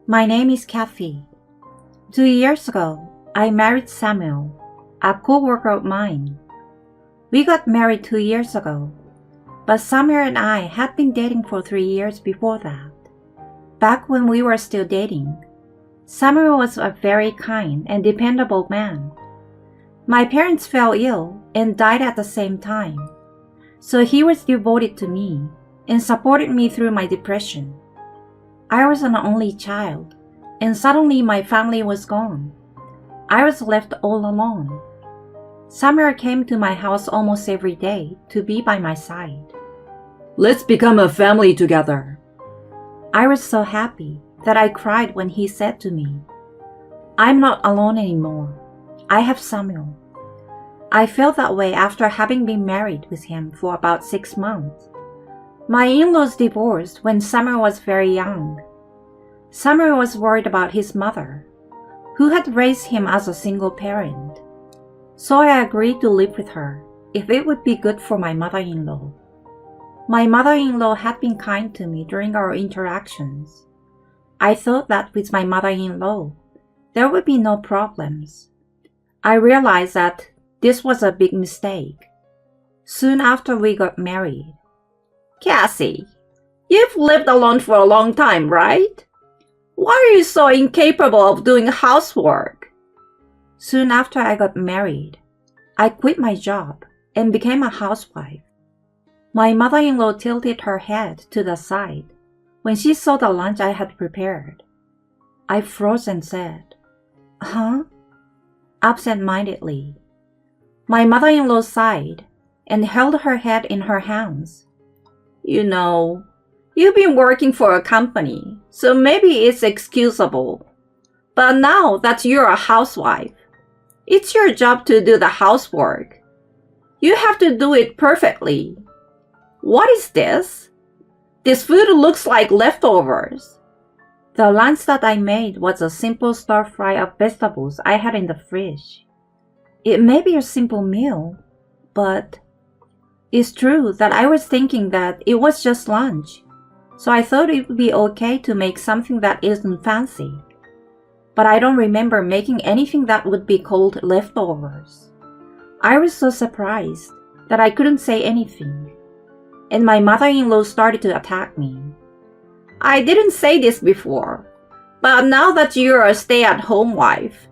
My name is Kathy. 2 years ago, I married Samuel, a co-worker of mine. We got married 2 years ago, but Samuel and I had been dating for 3 years before that. Back when we were still dating, Samuel was a very kind and dependable man. My parents fell ill and died at the same time, so he was devoted to me and supported me through my depression. I was an only child, and suddenly my family was gone. I was left all alone. Samuel came to my house almost every day to be by my side. Let's become a family together. I was so happy that I cried when he said to me, I'm not alone anymore. I have Samuel. I felt that way after having been married with him for about 6 months. My in-laws divorced when Samuel was very young. Samuel was worried about his mother, who had raised him as a single parent. So I agreed to live with her if it would be good for my mother-in-law. My mother-in-law had been kind to me during our interactions. I thought that with my mother-in-law, there would be no problems. I realized that this was a big mistake. Soon after we got married. Cassie, you've lived alone for a long time, right? Why are you so incapable of doing housework? Soon after I got married, I quit my job and became a housewife. My mother-in-law tilted her head to the side when she saw the lunch I had prepared. I froze and said, "Huh?" absent-mindedly. My mother-in-law sighed and held her head in her hands. You know, you've been working for a company, so maybe it's excusable. But now that you're a housewife, it's your job to do the housework. You have to do it perfectly. What is this? This food looks like leftovers. The lunch that I made was a simple stir-fry of vegetables I had in the fridge. It may be a simple meal, but it's true that I was thinking that it was just lunch, so I thought it would be okay to make something that isn't fancy. But I don't remember making anything that would be called leftovers. I was so surprised that I couldn't say anything, and my mother-in-law started to attack me. I didn't say this before, but now that you're a stay-at-home wife,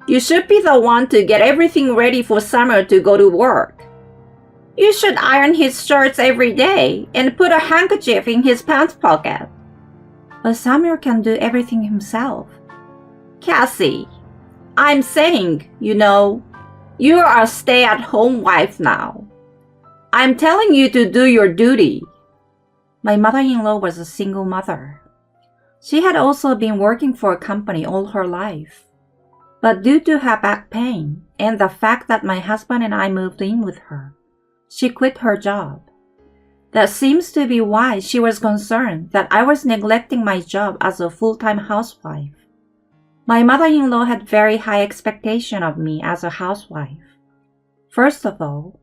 you should be the one to get everything ready for Samuel to go to work. You should iron his shirts every day and put a handkerchief in his pants pocket. But Samuel can do everything himself. Cassie, I'm saying, you're a stay-at-home wife now. I'm telling you to do your duty. My mother-in-law was a single mother. She had also been working for a company all her life. But due to her back pain and the fact that my husband and I moved in with her, she quit her job. That seems to be why she was concerned that I was neglecting my job as a full-time housewife. My mother-in-law had very high expectation of me as a housewife. First of all,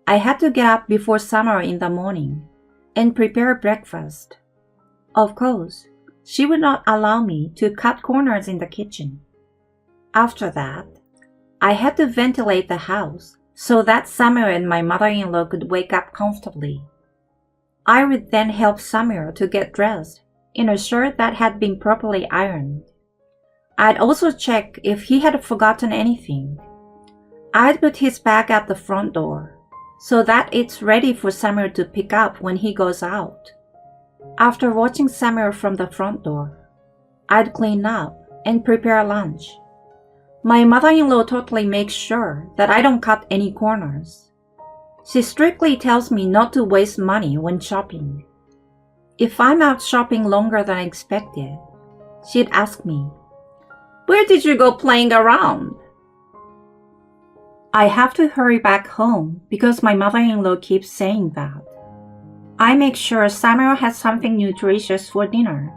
I had to get up before Samuel in the morning and prepare breakfast. Of course, she would not allow me to cut corners in the kitchen. After that, I had to ventilate the house so that Samuel and my mother-in-law could wake up comfortably. I would then help Samuel to get dressed in a shirt that had been properly ironed. I'd also check if he had forgotten anything. I'd put his bag at the front door so that it's ready for Samuel to pick up when he goes out. After watching Samuel from the front door, I'd clean up and prepare lunch. My mother-in-law totally makes sure that I don't cut any corners. She strictly tells me not to waste money when shopping. If I'm out shopping longer than expected, she'd ask me, "Where did you go playing around?" I have to hurry back home because my mother-in-law keeps saying that. I make sure Samuel has something nutritious for dinner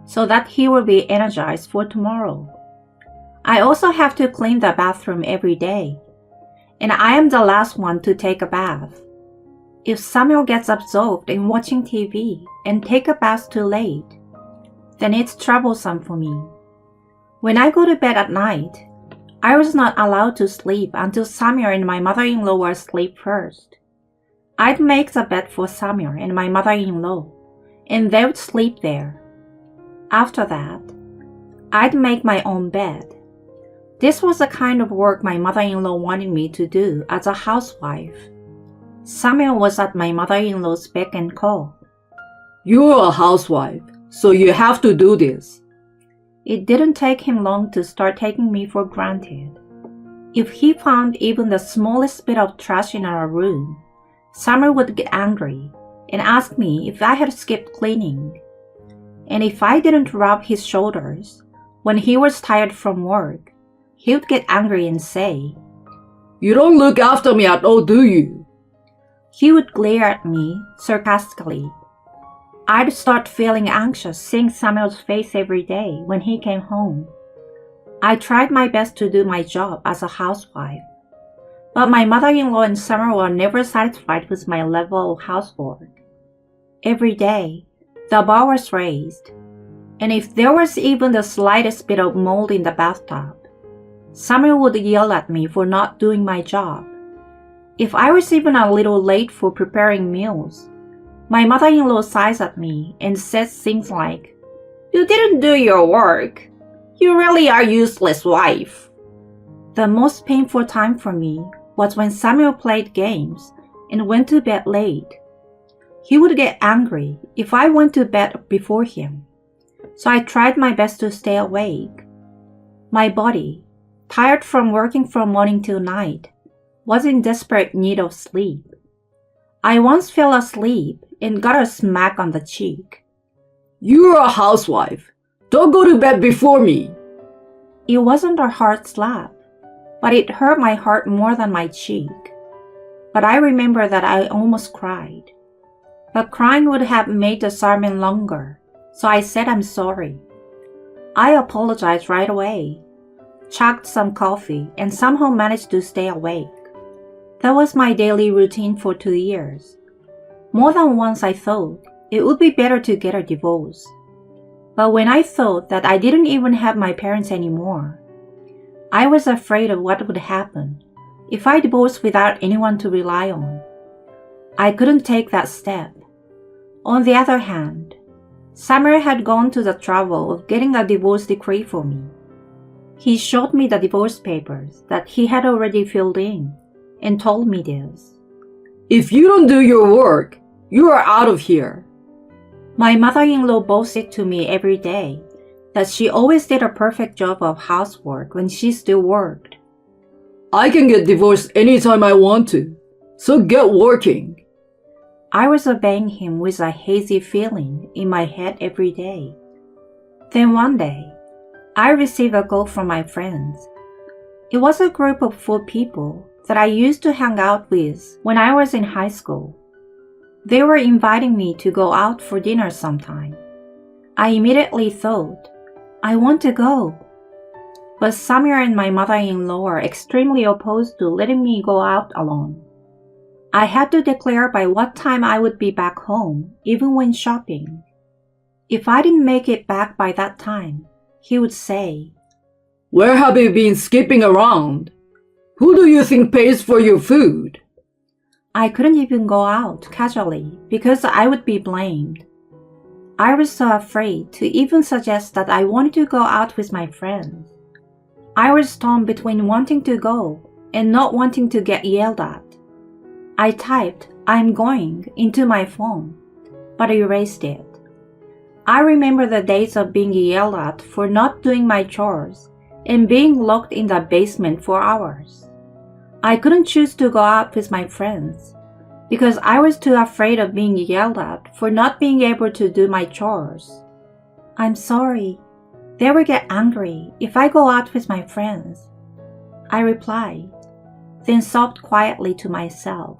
so that he will be energized for tomorrow. I also have to clean the bathroom every day, and I am the last one to take a bath. If Samuel gets absorbed in watching TV and take a bath too late, then it's troublesome for me. When I go to bed at night, I was not allowed to sleep until Samuel and my mother-in-law were asleep first. I'd make the bed for Samuel and my mother-in-law, and they would sleep there. After that, I'd make my own bed. This was the kind of work my mother-in-law wanted me to do as a housewife. Samuel was at my mother-in-law's beck and call. You're a housewife, so you have to do this. It didn't take him long to start taking me for granted. If he found even the smallest bit of trash in our room, Samuel would get angry and ask me if I had skipped cleaning. And if I didn't rub his shoulders when he was tired from work, he would get angry and say, You don't look after me at all, do you? He would glare at me sarcastically. I'd start feeling anxious seeing Samuel's face every day when he came home. I tried my best to do my job as a housewife, but my mother-in-law and Samuel were never satisfied with my level of housework. Every day, the bar was raised, and if there was even the slightest bit of mold in the bathtub, Samuel would yell at me for not doing my job. If I was even a little late for preparing meals, my mother-in-law sighs at me and says things like, You didn't do your work. You really are a useless wife. The most painful time for me was when Samuel played games and went to bed late. He would get angry if I went to bed before him, so I tried my best to stay awake. My body, tired from working from morning till night, was in desperate need of sleep. I once fell asleep and got a smack on the cheek. You're a housewife. Don't go to bed before me. It wasn't a hard slap, but it hurt my heart more than my cheek. But I remember that I almost cried. But crying would have made the sermon longer, so I said I'm sorry. I apologized right away, chugged some coffee, and somehow managed to stay awake. That was my daily routine for 2 years. More than once I thought it would be better to get a divorce. But when I thought that I didn't even have my parents anymore, I was afraid of what would happen if I divorced without anyone to rely on. I couldn't take that step. On the other hand, Samuel had gone to the trouble of getting a divorce decree for me. He showed me the divorce papers that he had already filled in and told me this. If you don't do your work, you are out of here. My mother-in-law boasted to me every day that she always did a perfect job of housework when she still worked. I can get divorced anytime I want to, so get working. I was obeying him with a hazy feeling in my head every day. Then one day, I received a call from my friends. It was a group of 4 people that I used to hang out with when I was in high school. They were inviting me to go out for dinner sometime. I immediately thought, I want to go. But Samuel and my mother-in-law are extremely opposed to letting me go out alone. I had to declare by what time I would be back home, even when shopping. If I didn't make it back by that time, he would say, Where have you been skipping around? Who do you think pays for your food? I couldn't even go out casually because I would be blamed. I was so afraid to even suggest that I wanted to go out with my friends. I was torn between wanting to go and not wanting to get yelled at. I typed, I'm going, into my phone, but erased it. I remember the days of being yelled at for not doing my chores and being locked in the basement for hours. I couldn't choose to go out with my friends because I was too afraid of being yelled at for not being able to do my chores. I'm sorry. They will get angry if I go out with my friends. I replied, then sobbed quietly to myself.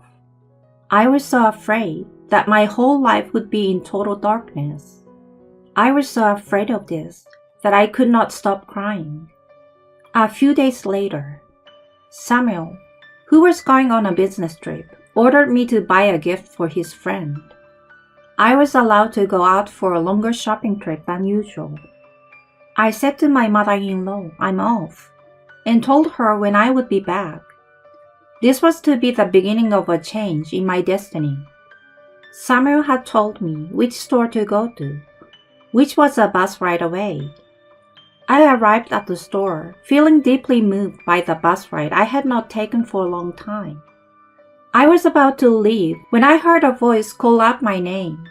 I was so afraid that my whole life would be in total darkness. I was so afraid of this that I could not stop crying. A few days later, Samuel, who was going on a business trip, ordered me to buy a gift for his friend. I was allowed to go out for a longer shopping trip than usual. I said to my mother-in-law, I'm off, and told her when I would be back. This was to be the beginning of a change in my destiny. Samuel had told me which store to go to, which was a bus ride away. I arrived at the store, feeling deeply moved by the bus ride I had not taken for a long time. I was about to leave when I heard a voice call out my name.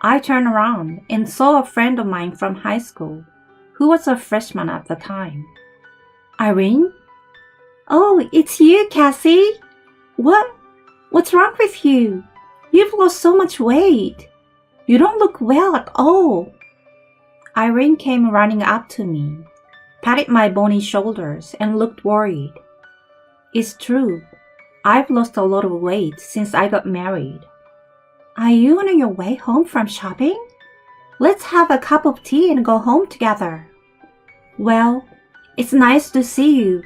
I turned around and saw a friend of mine from high school, who was a freshman at the time. Irene? Oh, it's you, Cassie. What's wrong with you? You've lost so much weight. You don't look well at all. Irene came running up to me, patted my bony shoulders, and looked worried. It's true. I've lost a lot of weight since I got married. Are you on your way home from shopping? Let's have a cup of tea and go home together. Well, it's nice to see you,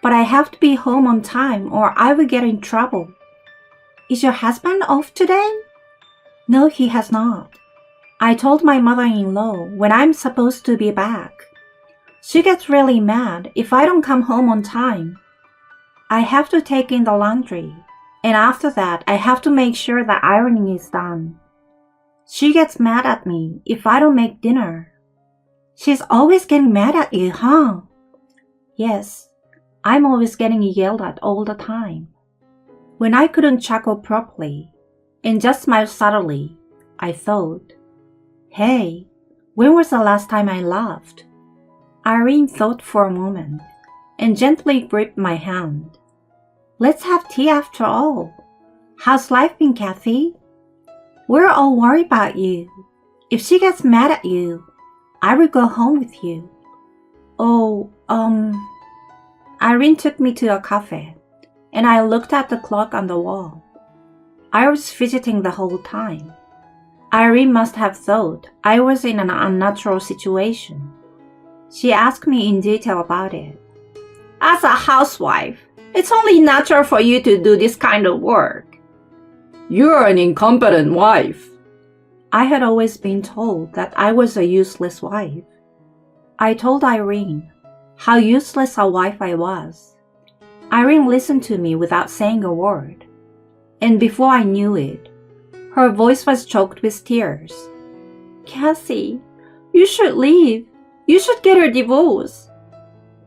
but I have to be home on time or I will get in trouble. Is your husband off today? No, he has not. I told my mother-in-law when I'm supposed to be back. She gets really mad if I don't come home on time. I have to take in the laundry, and after that I have to make sure the ironing is done. She gets mad at me if I don't make dinner. She's always getting mad at you, huh? Yes, I'm always getting yelled at all the time. When I couldn't chuckle properly and just smile subtly, I thought, hey, when was the last time I laughed? Irene thought for a moment and gently gripped my hand. Let's have tea after all. How's life been, Kathy? We're all worried about you. If she gets mad at you, I will go home with you. Irene took me to a cafe, and I looked at the clock on the wall. I was fidgeting the whole time. Irene must have thought I was in an unnatural situation. She asked me in detail about it. As a housewife, it's only natural for you to do this kind of work. You're an incompetent wife. I had always been told that I was a useless wife. I told Irene how useless a wife I was. Irene listened to me without saying a word, and before I knew it, her voice was choked with tears. Cassie, you should leave. You should get a divorce.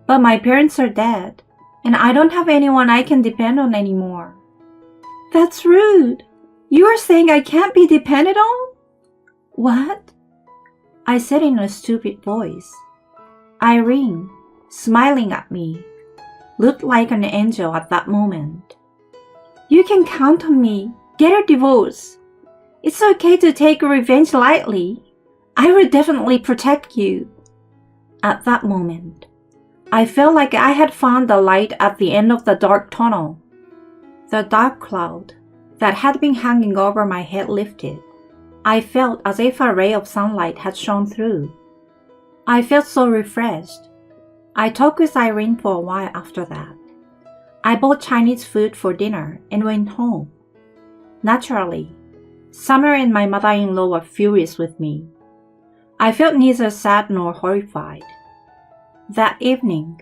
But my parents are dead, and I don't have anyone I can depend on anymore. That's rude. You are saying I can't be depended on? What? I said in a stupid voice. Irene, smiling at me, looked like an angel at that moment. You can count on me. Get a divorce. It's okay to take revenge lightly. I will definitely protect you. At that moment, I felt like I had found the light at the end of the dark tunnel. The dark cloud that had been hanging over my head lifted. I felt as if a ray of sunlight had shone through. I felt so refreshed. I talked with Irene for a while after that. I bought Chinese food for dinner and went home. Naturally, Summer and my mother-in-law were furious with me. I felt neither sad nor horrified. That evening,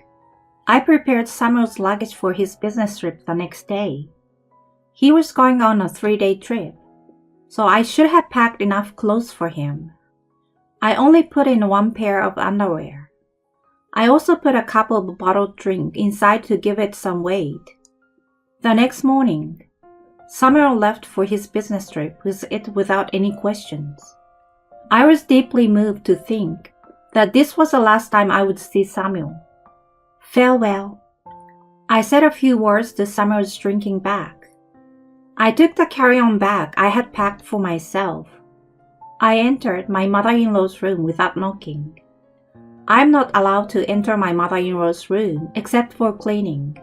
I prepared Samuel's luggage for his business trip the next day. He was going on a 3-day trip, so I should have packed enough clothes for him. I only put in one pair of underwear. I also put a cup of bottled drink inside to give it some weight. The next morning, Samuel left for his business trip with it without any questions. I was deeply moved to think that this was the last time I would see Samuel. Farewell. I said a few words to Samuel's drinking bag. I took the carry-on bag I had packed for myself. I entered my mother-in-law's room without knocking. I'm not allowed to enter my mother-in-law's room except for cleaning.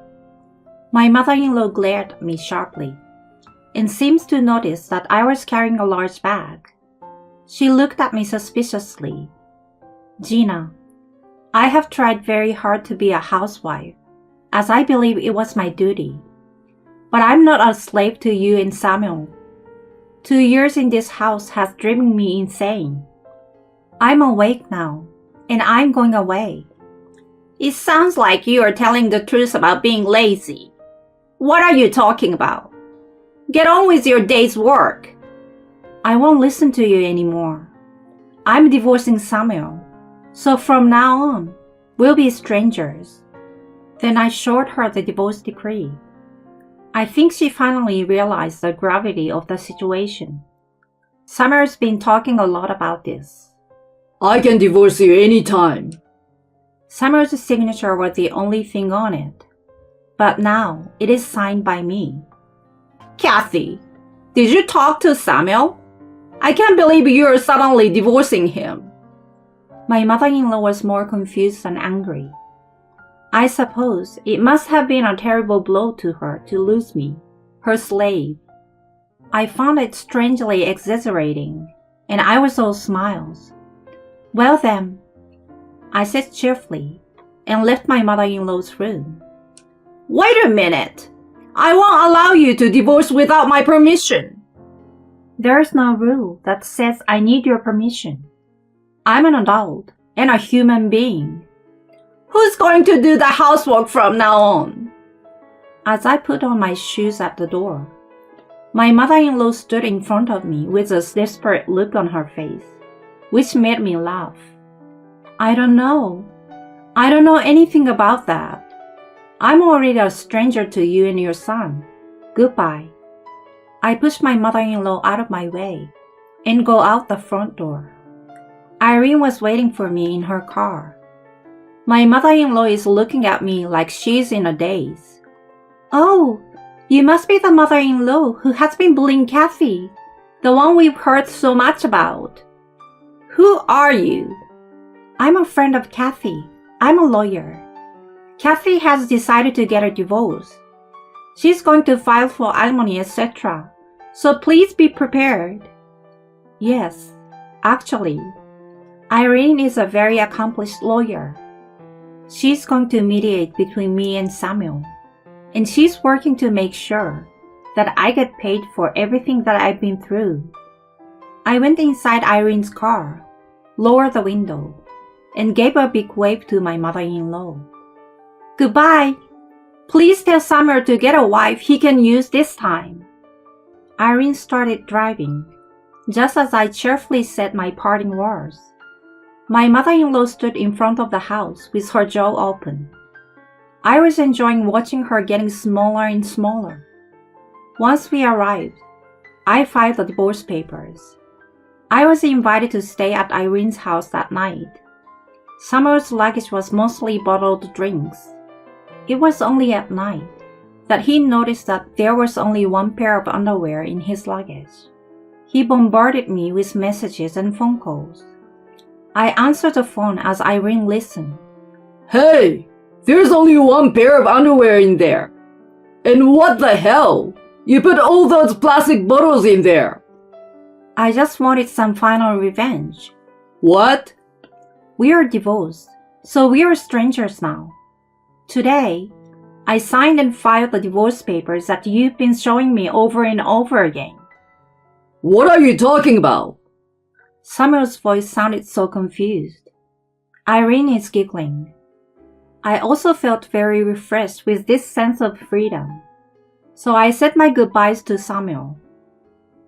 My mother-in-law glared at me sharply and seems to notice that I was carrying a large bag. She looked at me suspiciously. Gina, I have tried very hard to be a housewife, as I believe it was my duty. But I'm not a slave to you and Samuel. 2 years in this house has driven me insane. I'm awake now, and I'm going away. It sounds like you are telling the truth about being lazy. What are you talking about? Get on with your day's work. I won't listen to you anymore. I'm divorcing Samuel, so from now on, we'll be strangers. Then I showed her the divorce decree. I think she finally realized the gravity of the situation. Samuel's been talking a lot about this. I can divorce you anytime. Samuel's signature was the only thing on it, but now it is signed by me. Kathy, did you talk to Samuel? I can't believe you're suddenly divorcing him. My mother-in-law was more confused than angry. I suppose it must have been a terrible blow to her to lose me, her slave. I found it strangely exasperating, and I was all smiles. Well then, I said cheerfully, and left my mother-in-law's room. Wait a minute. I won't allow you to divorce without my permission. There's no rule that says I need your permission. I'm an adult and a human being. Who's going to do the housework from now on? As I put on my shoes at the door, my mother-in-law stood in front of me with a desperate look on her face, which made me laugh. I don't know anything about that. I'm already a stranger to you and your son. Goodbye. I pushed my mother-in-law out of my way and go out the front door. Irene was waiting for me in her car. My mother-in-law is looking at me like she's in a daze. Oh, you must be the mother-in-law who has been bullying Kathy, the one we've heard so much about. Who are you? I'm a friend of Kathy. I'm a lawyer. Kathy has decided to get a divorce. She's going to file for alimony, etc. So please be prepared. Yes, actually, Irene is a very accomplished lawyer. She's going to mediate between me and Samuel, and she's working to make sure that I get paid for everything that I've been through. I went inside Irene's car, lowered the window, and gave a big wave to my mother-in-law. Goodbye. Please tell Samuel to get a wife he can use this time. Irene started driving, just as I cheerfully said my parting words. My mother-in-law stood in front of the house with her jaw open. I was enjoying watching her getting smaller and smaller. Once we arrived, I filed the divorce papers. I was invited to stay at Irene's house that night. Samuel's luggage was mostly bottled drinks. It was only at night that he noticed that there was only one pair of underwear in his luggage. He bombarded me with messages and phone calls. I answered the phone as Irene listened. Hey, there's only one pair of underwear in there. And what the hell? You put all those plastic bottles in there. I just wanted some final revenge. What? We are divorced, so we are strangers now. Today, I signed and filed the divorce papers that you've been showing me over and over again. What are you talking about? Samuel's voice sounded so confused. Irene is giggling. I also felt very refreshed with this sense of freedom. So I said my goodbyes to Samuel.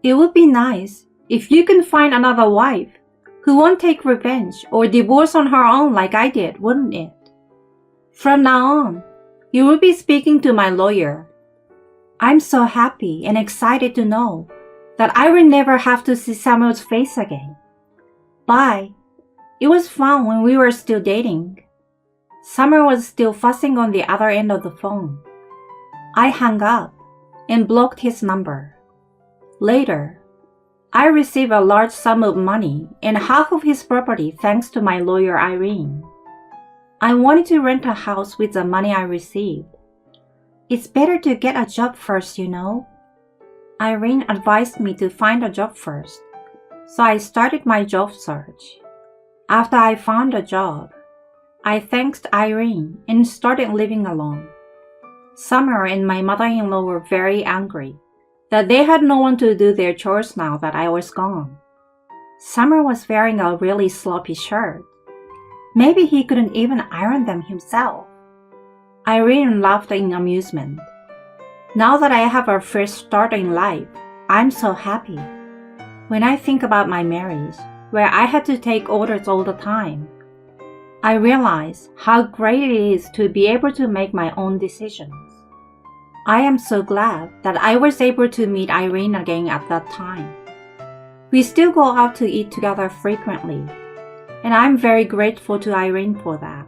It would be nice if you can find another wife who won't take revenge or divorce on her own like I did, wouldn't it? From now on, you will be speaking to my lawyer. I'm so happy and excited to know that I will never have to see Samuel's face again. Bye. It was fun when we were still dating. Samuel was still fussing on the other end of the phone. I hung up and blocked his number. Later, I received a large sum of money and half of his property thanks to my lawyer Irene. I wanted to rent a house with the money I received. It's better to get a job first, you know. Irene advised me to find a job first, so I started my job search. After I found a job, I thanked Irene and started living alone. Summer and my mother-in-law were very angry that they had no one to do their chores now that I was gone. Summer was wearing a really sloppy shirt. Maybe he couldn't even iron them himself. Irene laughed in amusement. Now that I have a fresh start in life, I'm so happy. When I think about my marriage, where I had to take orders all the time, I realize how great it is to be able to make my own decisions. I am so glad that I was able to meet Irene again at that time. We still go out to eat together frequently, and I'm very grateful to Irene for that.